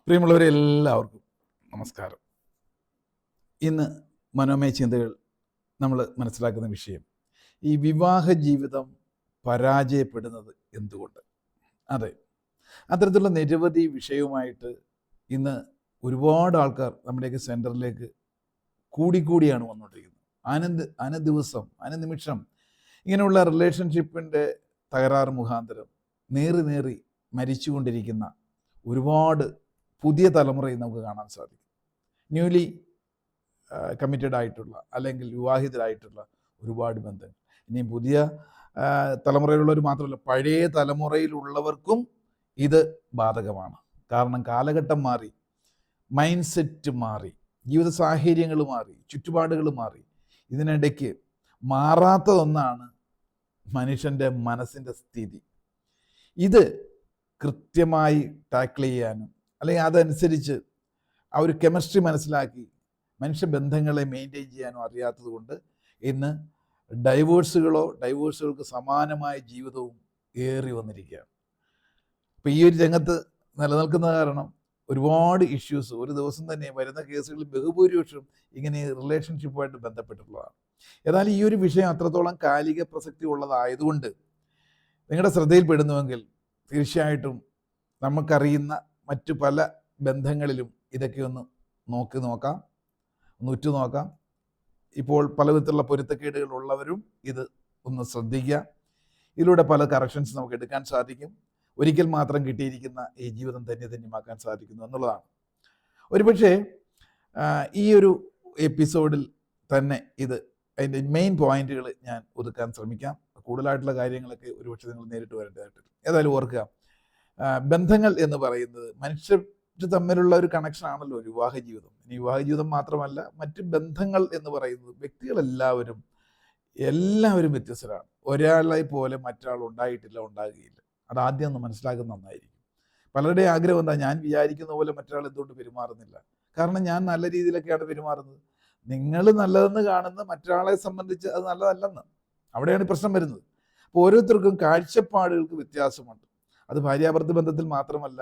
പ്രിയമുള്ളവരെ എല്ലാവർക്കും നമസ്കാരം. ഇന്ന് മനോമയ ചിന്തകൾ നമ്മൾ മനസ്സിലാക്കുന്ന വിഷയം ഈ വിവാഹ ജീവിതം പരാജയപ്പെടുന്നത് എന്തുകൊണ്ട്. അതെ, അത്തരത്തിലുള്ള നിരവധി വിഷയവുമായിട്ട് ഇന്ന് ഒരുപാട് ആൾക്കാർ നമ്മുടെയൊക്കെ സെൻറ്ററിലേക്ക് കൂടിയാണ് വന്നുകൊണ്ടിരിക്കുന്നത്. അനുദിവസം അനുനിമിഷം ഇങ്ങനെയുള്ള റിലേഷൻഷിപ്പിൻ്റെ തകരാറ് മുഖാന്തരം നേറി മരിച്ചുകൊണ്ടിരിക്കുന്ന ഒരുപാട് പുതിയ തലമുറയെ നമുക്ക് കാണാൻ സാധിക്കും. ന്യൂലി കമ്മിറ്റഡ് ആയിട്ടുള്ള അല്ലെങ്കിൽ വിവാഹിതരായിട്ടുള്ള ഒരുപാട് ബന്ധങ്ങൾ. ഇനിയും പുതിയ തലമുറയിലുള്ളവർ മാത്രമല്ല, പഴയ തലമുറയിലുള്ളവർക്കും ഇത് ബാധകമാണ്. കാരണം കാലഘട്ടം മാറി, മൈൻഡ് സെറ്റ് മാറി, ജീവിത സാഹചര്യങ്ങൾ മാറി, ചുറ്റുപാടുകൾ മാറി. ഇതിനിടയ്ക്ക് മാറാത്തതൊന്നാണ് മനുഷ്യൻ്റെ മനസ്സിൻ്റെ സ്ഥിതി. ഇത് കൃത്യമായി ടാക്കിൾ ചെയ്യാനും അല്ലെങ്കിൽ അതനുസരിച്ച് ആ ഒരു കെമിസ്ട്രി മനസ്സിലാക്കി മനുഷ്യബന്ധങ്ങളെ മെയിൻറ്റെയിൻ ചെയ്യാനും അറിയാത്തത് കൊണ്ട് ഇന്ന് ഡൈവേഴ്സുകൾക്ക് സമാനമായ ജീവിതവും ഏറി വന്നിരിക്കുകയാണ്. അപ്പോൾ ഈ ഒരു രംഗത്ത് നിലനിൽക്കുന്ന കാരണം ഒരുപാട് ഇഷ്യൂസ് ഒരു ദിവസം തന്നെ വരുന്ന കേസുകളിൽ ബഹുഭൂരിപക്ഷം ഇങ്ങനെ റിലേഷൻഷിപ്പുമായിട്ട് ബന്ധപ്പെട്ടിട്ടുള്ളതാണ്. ഏതായാലും ഈ ഒരു വിഷയം അത്രത്തോളം കാലിക പ്രസക്തി ഉള്ളതായതുകൊണ്ട് നിങ്ങളുടെ ശ്രദ്ധയിൽപ്പെടുന്നുവെങ്കിൽ തീർച്ചയായിട്ടും നമുക്കറിയുന്ന മറ്റു പല ബന്ധങ്ങളിലും ഇതൊക്കെ ഒന്ന് നോക്കാം, ഒന്ന് ഉറ്റുനോക്കാം. ഇപ്പോൾ പല വിധത്തിലുള്ള പൊരുത്തക്കേടുകൾ ഉള്ളവരും ഇത് ഒന്ന് ശ്രദ്ധിക്കുക. ഇതിലൂടെ പല കറക്ഷൻസ് നമുക്ക് എടുക്കാൻ സാധിക്കും. ഒരിക്കൽ മാത്രം കിട്ടിയിരിക്കുന്ന ഈ ജീവിതം ധന്യമാക്കാൻ സാധിക്കുന്നു എന്നുള്ളതാണ്. ഒരുപക്ഷെ ഈ ഒരു എപ്പിസോഡിൽ തന്നെ അതിൻ്റെ മെയിൻ പോയിന്റുകൾ ഞാൻ ഒതുക്കാൻ ശ്രമിക്കാം. കൂടുതലായിട്ടുള്ള കാര്യങ്ങളൊക്കെ ഒരുപക്ഷെ നിങ്ങൾ നേരിട്ട് വരേണ്ടതായിട്ട്. ഏതായാലും ഓർക്കുക, ബന്ധങ്ങൾ എന്ന് പറയുന്നത് മനുഷ്യർ തമ്മിലുള്ള ഒരു കണക്ഷൻ ആണല്ലോ വിവാഹ ജീവിതം. ഇനി വിവാഹ ജീവിതം മാത്രമല്ല, മറ്റ് ബന്ധങ്ങൾ എന്ന് പറയുന്നത് വ്യക്തികളെല്ലാവരും വ്യത്യസ്തരാണ്. ഒരാളെ പോലെ മറ്റൊരാൾ ഉണ്ടാകുകയില്ല. അതാദ്യം ഒന്ന് മനസ്സിലാക്കുന്നത് നന്നായിരിക്കും. പലരുടെ ആഗ്രഹം എന്താ, ഞാൻ വിചാരിക്കുന്ന പോലെ മറ്റൊരാൾ എന്തുകൊണ്ട് പെരുമാറുന്നില്ല? കാരണം ഞാൻ നല്ല രീതിയിലൊക്കെയാണ് പെരുമാറുന്നത്. നിങ്ങൾ നല്ലതെന്ന് കാണുന്ന മറ്റൊരാളെ സംബന്ധിച്ച് അത് നല്ലതല്ലെന്ന്. അവിടെയാണ് പ്രശ്നം വരുന്നത്. അപ്പോൾ ഓരോരുത്തർക്കും കാഴ്ചപ്പാടുകൾക്ക് വ്യത്യാസമുണ്ട്. അത് ഭാര്യാഭർത്തൃ ബന്ധത്തിൽ മാത്രമല്ല,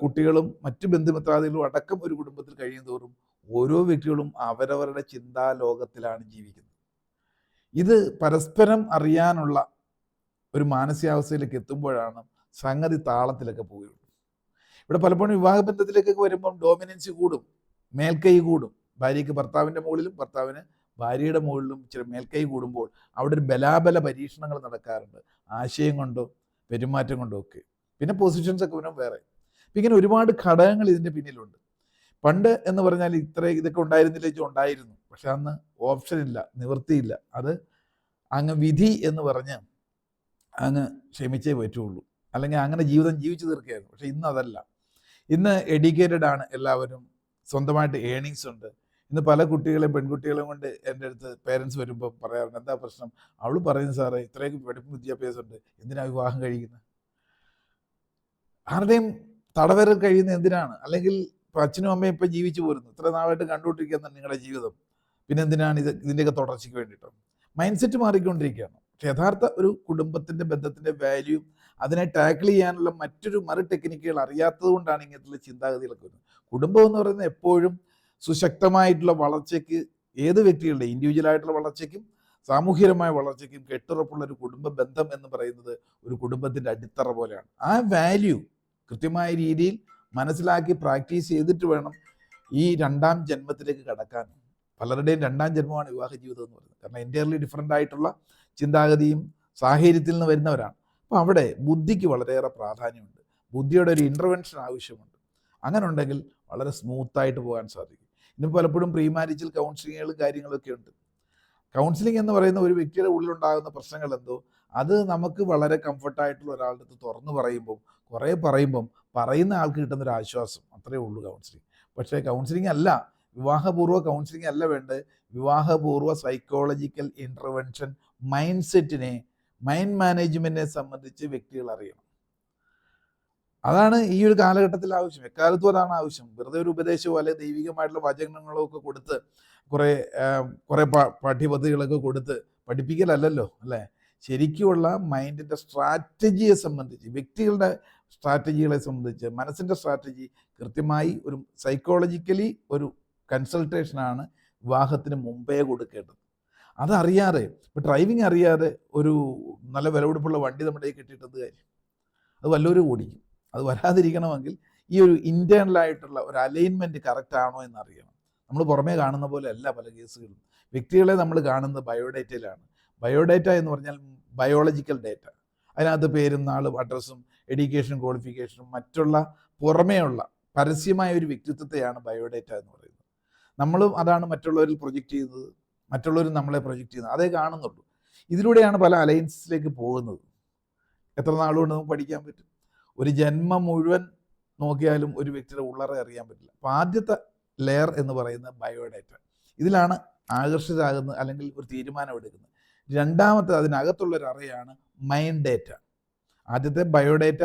കുട്ടികളും മറ്റു ബന്ധുമിത്രാദികളും അടക്കം ഒരു കുടുംബത്തിൽ കഴിയുന്തോറും ഓരോ വ്യക്തികളും അവരവരുടെ ചിന്താലോകത്തിലാണ് ജീവിക്കുന്നത്. ഇത് പരസ്പരം അറിയാനുള്ള ഒരു മാനസികാവസ്ഥയിലേക്ക് എത്തുമ്പോഴാണ് സംഗതി താളത്തിലൊക്കെ പോവുകയുള്ളൂ. ഇവിടെ പലപ്പോഴും വിവാഹബന്ധത്തിലേക്കൊക്കെ വരുമ്പം ഡോമിനൻസ് കൂടും, മേൽക്കൈ കൂടും. ഭാര്യയ്ക്ക് ഭർത്താവിൻ്റെ മുകളിലും ഭർത്താവിന് ഭാര്യയുടെ മുകളിലും ഇച്ചിരി മേൽക്കൈ കൂടുമ്പോൾ അവിടെ ഒരു ബലാബല പരീക്ഷണങ്ങൾ നടക്കാറുണ്ട്, ആശയം കൊണ്ടോ പെരുമാറ്റം കൊണ്ടോ ഒക്കെ. പിന്നെ പൊസിഷൻസ് ഒക്കെ പിന്നെ വേറെ. അപ്പം ഇങ്ങനെ ഒരുപാട് ഘടകങ്ങൾ ഇതിൻ്റെ പിന്നിലുണ്ട്. പണ്ട് എന്ന് പറഞ്ഞാൽ ഇതൊക്കെ ഉണ്ടായിരുന്നു. പക്ഷെ അന്ന് ഓപ്ഷൻ ഇല്ല, നിവൃത്തിയില്ല. അത് അങ്ങ് വിധി എന്ന് പറഞ്ഞ് അങ്ങ് ക്ഷമിച്ചേ പറ്റുള്ളൂ, അല്ലെങ്കിൽ അങ്ങനെ ജീവിതം ജീവിച്ചു തീർക്കുകയായിരുന്നു. പക്ഷെ ഇന്ന് അതല്ല. ഇന്ന് എഡ്യൂക്കേറ്റഡ് ആണ് എല്ലാവരും, സ്വന്തമായിട്ട് ഏണിങ്സ് ഉണ്ട്. ഇന്ന് പല കുട്ടികളെയും പെൺകുട്ടികളെയും കൊണ്ട് എൻ്റെ അടുത്ത് പേരൻസ് വരുമ്പോൾ പറയാറുണ്ട്, എന്താ പ്രശ്നം? അവൾ പറയുന്നു, സാറേ ഇത്രയൊക്കെ പഠിപ്പും വിദ്യാഭ്യാസം ഉണ്ട്, എന്തിനാ വിവാഹം കഴിക്കുന്നത്? ആരുടെയും തടവര കഴിയുന്നത് എന്തിനാണ്? അല്ലെങ്കിൽ ഇപ്പം അച്ഛനും അമ്മയും ഇപ്പം ജീവിച്ചു പോരുന്നു, ഇത്ര നാളായിട്ട് കണ്ടുകൊണ്ടിരിക്കുന്ന നിങ്ങളുടെ ജീവിതം, പിന്നെ എന്തിനാണ് ഇതിൻ്റെയൊക്കെ തുടർച്ചയ്ക്ക് വേണ്ടിയിട്ട്? മൈൻഡ് സെറ്റ് മാറിക്കൊണ്ടിരിക്കുകയാണ്. പക്ഷെ യഥാർത്ഥ ഒരു കുടുംബത്തിൻ്റെ ബന്ധത്തിൻ്റെ വാല്യൂ, അതിനെ ടാക്കിൾ ചെയ്യാനുള്ള മറു ടെക്നിക്കുകൾ അറിയാത്തത് കൊണ്ടാണ് ഇങ്ങനത്തെ ചിന്താഗതികളൊക്കെ വരുന്നത്. കുടുംബം എന്ന് പറയുന്നത് എപ്പോഴും സുശക്തമായിട്ടുള്ള വളർച്ചയ്ക്ക്, ഏത് വ്യക്തികളുടെ ഇൻഡിവിജ്വലായിട്ടുള്ള വളർച്ചയ്ക്കും സാമൂഹികമായ വളർച്ചയ്ക്കും കെട്ടുറപ്പുള്ള ഒരു കുടുംബ ബന്ധം എന്ന് പറയുന്നത് ഒരു കുടുംബത്തിൻ്റെ അടിത്തറ പോലെയാണ്. ആ വാല്യൂ കൃത്യമായ രീതിയിൽ മനസ്സിലാക്കി പ്രാക്ടീസ് ചെയ്തിട്ട് വേണം ഈ രണ്ടാം ജന്മത്തിലേക്ക് കടക്കാൻ. പലരുടെയും രണ്ടാം ജന്മമാണ് വിവാഹ ജീവിതം എന്ന് പറയുന്നത്. കാരണം എൻറ്റയർലി ഡിഫറൻ്റ് ആയിട്ടുള്ള ചിന്താഗതിയും സാഹചര്യത്തിൽ നിന്ന് വരുന്നവരാണ്. അപ്പോൾ അവിടെ ബുദ്ധിക്ക് വളരെയേറെ പ്രാധാന്യമുണ്ട്. ബുദ്ധിയുടെ ഒരു ഇൻ്റർവെൻഷൻ ആവശ്യമുണ്ട്. അങ്ങനെ ഉണ്ടെങ്കിൽ വളരെ സ്മൂത്തായിട്ട് പോകാൻ സാധിക്കും. ഇന്ന് പലപ്പോഴും പ്രീ മാരിജൽ കൗൺസിലിങ്ങുകളും കാര്യങ്ങളൊക്കെ ഉണ്ട്. കൗൺസിലിംഗ് എന്ന് പറയുന്ന ഒരു വ്യക്തിയുടെ ഉള്ളിലുണ്ടാകുന്ന പ്രശ്നങ്ങൾ എന്തോ അത് നമുക്ക് വളരെ കംഫർട്ടായിട്ടുള്ള ഒരാളുടെ അടുത്ത് തുറന്നു പറയുമ്പം പറയുന്ന ആൾക്ക് കിട്ടുന്നൊരു ആശ്വാസം, അത്രയേ ഉള്ളൂ കൗൺസിലിംഗ്. പക്ഷേ കൗൺസിലിംഗ് അല്ല, വിവാഹപൂർവ്വ കൗൺസിലിംഗ് അല്ല വേണ്ടത്. വിവാഹപൂർവ്വ സൈക്കോളജിക്കൽ ഇൻ്റർവെൻഷൻ, മൈൻഡ് മാനേജ്മെൻറ്റിനെ സംബന്ധിച്ച് വ്യക്തികൾ അറിയണം. അതാണ് ഈ ഒരു കാലഘട്ടത്തിൽ ആവശ്യം. എക്കാലത്തും അതാണ് ആവശ്യം. വെറുതെ ഒരു ഉപദേശമോ അല്ലെങ്കിൽ ദൈവികമായിട്ടുള്ള വചനങ്ങളോ ഒക്കെ കൊടുത്ത് കുറേ പാഠ്യപദ്ധതികളൊക്കെ കൊടുത്ത് പഠിപ്പിക്കലല്ലോ, അല്ലേ? ശരിക്കുമുള്ള മൈൻഡിൻ്റെ സ്ട്രാറ്റജിയെ സംബന്ധിച്ച്, വ്യക്തികളുടെ സ്ട്രാറ്റജികളെ സംബന്ധിച്ച് മനസ്സിൻ്റെ സ്ട്രാറ്റജി കൃത്യമായി ഒരു സൈക്കോളജിക്കലി ഒരു കൺസൾട്ടേഷനാണ് വിവാഹത്തിന് മുമ്പേ കൊടുക്കേണ്ടത്. അതറിയാതെ ഇപ്പോൾ ഡ്രൈവിംഗ് അറിയാതെ ഒരു നല്ല വിലപിടിപ്പുള്ള വണ്ടി നമ്മുടെ കയ്യിൽ കിട്ടിയിട്ടത് കാര്യം, അത് വല്ലവരും ഓടിക്കും. അത് വരാതിരിക്കണമെങ്കിൽ ഈ ഒരു ഇൻറ്റേർണലായിട്ടുള്ള ഒരു അലൈൻമെൻറ്റ് കറക്റ്റ് ആണോ എന്നറിയണം. നമ്മൾ പുറമേ കാണുന്ന പോലെ അല്ല പല കേസുകളും. വ്യക്തികളെ നമ്മൾ കാണുന്നത് ബയോഡേറ്റയിലാണ്. ബയോഡേറ്റ എന്ന് പറഞ്ഞാൽ ബയോളജിക്കൽ ഡേറ്റ. അതിനകത്ത് പേരും നാളും അഡ്രസ്സും എഡ്യൂക്കേഷനും ക്വാളിഫിക്കേഷനും മറ്റുള്ള പുറമേയുള്ള പരസ്യമായ ഒരു വ്യക്തിത്വത്തെയാണ് ബയോഡേറ്റ എന്ന് പറയുന്നത്. നമ്മളും അതാണ് മറ്റുള്ളവരിൽ പ്രൊജക്റ്റ് ചെയ്യുന്നത്, മറ്റുള്ളവരും നമ്മളെ പ്രൊജക്റ്റ് ചെയ്യുന്നത്, അതേ കാണുന്നുള്ളൂ. ഇതിലൂടെയാണ് പല അലയൻസിലേക്ക് പോകുന്നത്. എത്ര നാളുകൊണ്ട് നമുക്ക് പഠിക്കാൻ പറ്റും? ഒരു ജന്മം മുഴുവൻ നോക്കിയാലും ഒരു വ്യക്തിയുടെ ഉള്ളറെ അറിയാൻ പറ്റില്ല. അപ്പോൾ ആദ്യത്തെ ലെയർ എന്ന് പറയുന്നത് ബയോഡേറ്റ. ഇതിലാണ് ആകർഷകരാകുന്നത് അല്ലെങ്കിൽ ഒരു തീരുമാനം എടുക്കുന്നത്. രണ്ടാമത്തെ അതിനകത്തുള്ളൊരു അറയാണ് മൈൻഡ് ഡേറ്റ. ആദ്യത്തെ ബയോഡേറ്റ,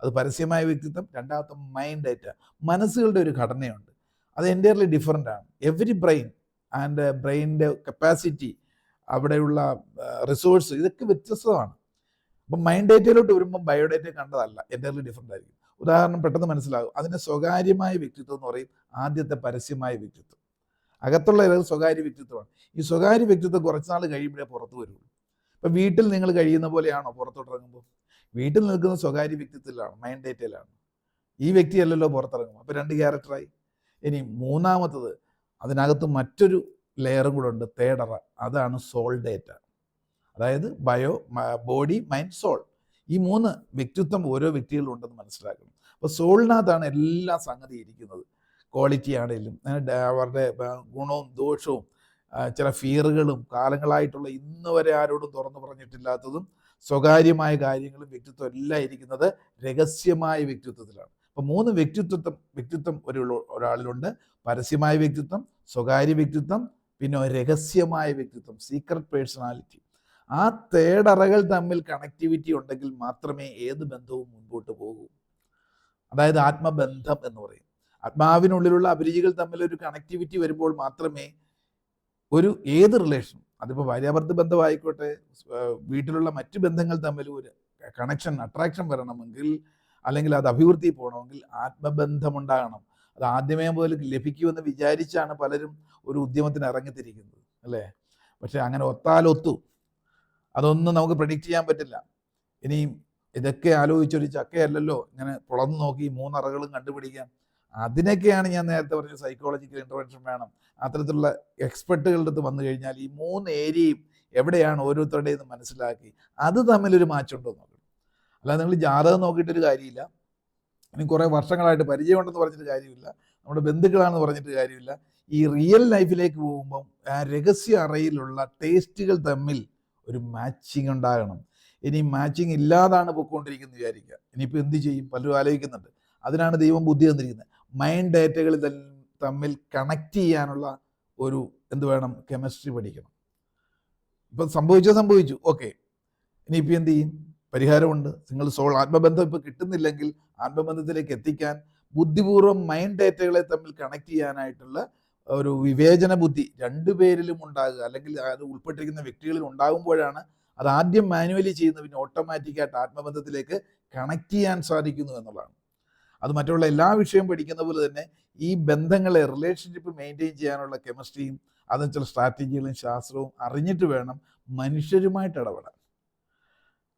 അത് പരസ്യമായ വ്യക്തിത്വം. രണ്ടാമത്തെ മൈൻഡ് ഡേറ്റ, മനസ്സുകളുടെ ഒരു ഘടനയുണ്ട്. അത് എൻ്റയർലി ഡിഫറൻ്റ് ആണ്. എവരി ബ്രെയിൻ ആൻഡ് ബ്രെയിനിൻ്റെ കപ്പാസിറ്റി, അവിടെയുള്ള റിസോഴ്സ്, ഇതൊക്കെ വ്യത്യസ്തമാണ്. അപ്പം മൈൻഡ് ഡേറ്റയിലോട്ട് വരുമ്പം ബയോഡേറ്റ കണ്ടതല്ല, എൻ്റയർലി ഡിഫറൻ്റ് ആയിരിക്കും. ഉദാഹരണം പെട്ടെന്ന് മനസ്സിലാകും. അതിൻ്റെ സ്വകാര്യമായ വ്യക്തിത്വം എന്ന് പറയും ആദ്യത്തെ പരസ്യമായ വ്യക്തിത്വം. അകത്തുള്ള സ്വകാര്യ വ്യക്തിത്വമാണ്. ഈ സ്വകാര്യ വ്യക്തിത്വം കുറച്ചുനാൾ കഴിയുമ്പോഴേ പുറത്തു വരുള്ളൂ. ഇപ്പം വീട്ടിൽ നിങ്ങൾ കഴിയുന്ന പോലെയാണോ പുറത്തോട്ടിറങ്ങുമ്പോൾ? വീട്ടിൽ നിൽക്കുന്ന സ്വകാര്യ വ്യക്തിത്വത്തിലാണ്, മൈൻഡ് ഡേറ്റയിലാണ്. ഈ വ്യക്തിയല്ലല്ലോ പുറത്തിറങ്ങും. അപ്പോൾ 2 ക്യാരക്ടറായി. ഇനി മൂന്നാമത്തത്, അതിനകത്ത് മറ്റൊരു ലെയറും കൂടെ ഉണ്ട്, തേടറ. അതാണ് സോൾ ഡേറ്റ. അതായത് ബോഡി, മൈൻഡ്, സോൾ. ഈ 3 വ്യക്തിത്വം ഓരോ വ്യക്തികളിലും ഉണ്ടെന്ന് മനസ്സിലാക്കണം. അപ്പോൾ സോളിനകത്താണ് എല്ലാ സംഗതി ഇരിക്കുന്നത്. ക്വാളിറ്റി ആണെങ്കിലും അവരുടെ ഗുണവും ദോഷവും ചില ഫിയറുകളും കാലങ്ങളായിട്ടുള്ള ഇന്ന് വരെ ആരോടും തുറന്നു പറഞ്ഞിട്ടില്ലാത്തതും സ്വകാര്യമായ കാര്യങ്ങളും വ്യക്തിത്വം എല്ലാം ഇരിക്കുന്നത് രഹസ്യമായ വ്യക്തിത്വത്തിലാണ്. അപ്പോൾ 3 വ്യക്തിത്വം ഒരാളിലുണ്ട്. പരസ്യമായ വ്യക്തിത്വം, സ്വകാര്യ വ്യക്തിത്വം, പിന്നെ രഹസ്യമായ വ്യക്തിത്വം, സീക്രട്ട് പേഴ്സണാലിറ്റി. ആ തേടറകൾ തമ്മിൽ കണക്ടിവിറ്റി ഉണ്ടെങ്കിൽ മാത്രമേ ഏത് ബന്ധവും മുൻപോട്ട് പോകൂ. അതായത് ആത്മബന്ധം എന്ന് പറയും. ആത്മാവിനുള്ളിലുള്ള അഭിരുചികൾ തമ്മിൽ ഒരു കണക്ടിവിറ്റി വരുമ്പോൾ മാത്രമേ ഏത് റിലേഷൻ, അതിപ്പോൾ ഭാര്യാഭർത്തൃ ബന്ധമായിക്കോട്ടെ, വീട്ടിലുള്ള മറ്റു ബന്ധങ്ങൾ തമ്മിൽ ഒരു കണക്ഷൻ, അട്രാക്ഷൻ വരണമെങ്കിൽ, അല്ലെങ്കിൽ അത് അഭിവൃദ്ധി പോകണമെങ്കിൽ ആത്മബന്ധമുണ്ടാകണം. അത് ആദ്യമേ പോലും ലഭിക്കുമെന്ന് വിചാരിച്ചാണ് പലരും ഒരു ഉദ്യമത്തിന് ഇറങ്ങിത്തിരിക്കുന്നത്, അല്ലേ? പക്ഷെ അങ്ങനെ ഒത്താലൊത്തു, അതൊന്നും നമുക്ക് പ്രെഡിക്റ്റ് ചെയ്യാൻ പറ്റില്ല. ഇനിയും ഇതൊക്കെ ആലോചിച്ചൊരു ചക്കയല്ലല്ലോ ഇങ്ങനെ പുളർന്നു നോക്കി 3 അറകളും കണ്ടുപിടിക്കാൻ. അതിനൊക്കെയാണ് ഞാൻ നേരത്തെ പറഞ്ഞ സൈക്കോളജിക്കൽ ഇൻ്റർവെൻഷൻ വേണം. അത്തരത്തിലുള്ള എക്സ്പെർട്ടുകളുടെ അടുത്ത് വന്നു കഴിഞ്ഞാൽ ഈ 3 ഏരിയയും എവിടെയാണ് ഓരോരുത്തരുടേന്ന് മനസ്സിലാക്കി അത് തമ്മിലൊരു മാച്ചുണ്ടോ എന്ന് നോക്കണം. അല്ലാതെ നിങ്ങൾ ജാതകം നോക്കിയിട്ടൊരു കാര്യമില്ല, ഇനി കുറേ വർഷങ്ങളായിട്ട് പരിചയമുണ്ടെന്ന് പറഞ്ഞിട്ട് കാര്യമില്ല, നമ്മുടെ ബന്ധുക്കളാണെന്ന് പറഞ്ഞിട്ട് കാര്യമില്ല. ഈ റിയൽ ലൈഫിലേക്ക് പോകുമ്പം ആ രഹസ്യ അറയിലുള്ള ടേസ്റ്റുകൾ തമ്മിൽ ഒരു മാച്ചിങ് ഉണ്ടാകണം. ഇനി മാച്ചിങ് ഇല്ലാതാണ് പൊയ്ക്കൊണ്ടിരിക്കുന്നത് വിചാരിക്കുക, ഇനിയിപ്പോൾ എന്ത് ചെയ്യും? പലരും ആലോചിക്കുന്നുണ്ട്. അതിനാണ് ദൈവം ബുദ്ധി തന്നിരിക്കുന്നത്. മൈൻഡ് ഡേറ്റകൾ തമ്മിൽ കണക്ട് ചെയ്യാനുള്ള ഒരു വേണം? കെമിസ്ട്രി പഠിക്കണം. ഇപ്പം സംഭവിച്ചു, ഓക്കെ. ഇനിയിപ്പോൾ എന്ത് ചെയ്യും? പരിഹാരമുണ്ട്. നിങ്ങൾ ആത്മബന്ധം ഇപ്പോൾ കിട്ടുന്നില്ലെങ്കിൽ ആത്മബന്ധത്തിലേക്ക് എത്തിക്കാൻ ബുദ്ധിപൂർവ്വം മൈൻഡ് ഡേറ്റകളെ തമ്മിൽ കണക്ട് ചെയ്യാനായിട്ടുള്ള ഒരു വിവേചന ബുദ്ധി 2 പേരിലും ഉണ്ടാകുക, അല്ലെങ്കിൽ അത് ഉൾപ്പെട്ടിരിക്കുന്ന വ്യക്തികളിൽ ഉണ്ടാകുമ്പോഴാണ് അത് ആദ്യം മാനുവലി ചെയ്യുന്നത്, പിന്നെ ഓട്ടോമാറ്റിക്കായിട്ട് ആത്മബന്ധത്തിലേക്ക് കണക്ട് ചെയ്യാൻ സാധിക്കുന്നു എന്നുള്ളതാണ്. അത് മറ്റുള്ള എല്ലാ വിഷയവും പഠിക്കുന്ന പോലെ തന്നെ ഈ ബന്ധങ്ങളെ, റിലേഷൻഷിപ്പ് മെയിൻറ്റെയിൻ ചെയ്യാനുള്ള കെമിസ്ട്രിയും അതിന് ചില സ്ട്രാറ്റജികളും ശാസ്ത്രവും അറിഞ്ഞിട്ട് വേണം മനുഷ്യരുമായിട്ട് ഇടപെടാൻ.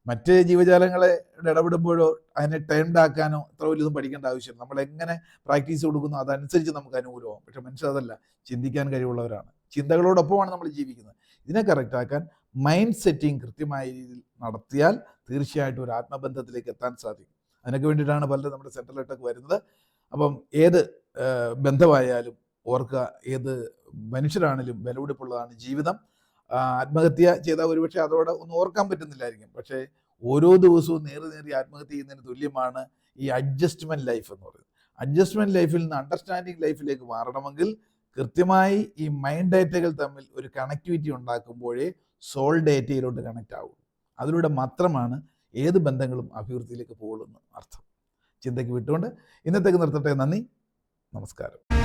മറ്റ് ജീവജാലങ്ങളെ ഇടപെടുമ്പോഴോ അതിനെ ടേംഡ് ആക്കാനോ അത്ര വലിയൊന്നും പഠിക്കേണ്ട ആവശ്യമില്ല. നമ്മളെങ്ങനെ പ്രാക്ടീസ് കൊടുക്കുന്നു അതനുസരിച്ച് നമുക്ക് അനുകൂലമാകും. പക്ഷെ മനുഷ്യർ അതല്ല, ചിന്തിക്കാൻ കഴിവുള്ളവരാണ്. ചിന്തകളോടൊപ്പമാണ് നമ്മൾ ജീവിക്കുന്നത്. ഇതിനെ കറക്റ്റാക്കാൻ മൈൻഡ് സെറ്റിംഗ് കൃത്യമായ രീതിയിൽ നടത്തിയാൽ തീർച്ചയായിട്ടും ഒരു ആത്മബന്ധത്തിലേക്ക് എത്താൻ സാധിക്കും. അതിനൊക്കെ വേണ്ടിയിട്ടാണ് പലരും നമ്മുടെ സെൻട്രലിട്ടൊക്കെ വരുന്നത്. അപ്പം ഏത് ബന്ധമായാലും ഓർക്കുക, ഏത് മനുഷ്യരാണെങ്കിലും വിലപിടിപ്പുള്ളതാണ് ജീവിതം. ആത്മഹത്യ ചെയ്താൽ ഒരുപക്ഷെ അതോടെ ഒന്നും ഓർക്കാൻ പറ്റുന്നില്ലായിരിക്കും. പക്ഷേ ഓരോ ദിവസവും നേറി ആത്മഹത്യ ചെയ്യുന്നതിന് തുല്യമാണ് ഈ അഡ്ജസ്റ്റ്മെൻറ്റ് ലൈഫ് എന്ന് പറയുന്നത്. അഡ്ജസ്റ്റ്മെൻറ്റ് ലൈഫിൽ നിന്ന് അണ്ടർസ്റ്റാൻഡിങ് ലൈഫിലേക്ക് മാറണമെങ്കിൽ കൃത്യമായി ഈ മൈൻഡ് ഡേറ്റകൾ തമ്മിൽ ഒരു കണക്ടിവിറ്റി ഉണ്ടാക്കുമ്പോഴേ സോൾ ഡേറ്റയിലോട്ട് കണക്റ്റ് ആകും. അതിലൂടെ മാത്രമാണ് ഏത് ബന്ധങ്ങളും അഭിവൃദ്ധിയിലേക്ക് പോകുള്ളൂ എന്ന് അർത്ഥം. ചിന്തയ്ക്ക് വിട്ടുകൊണ്ട് ഇന്നത്തേക്ക് നിർത്തട്ടെ. നന്ദി, നമസ്കാരം.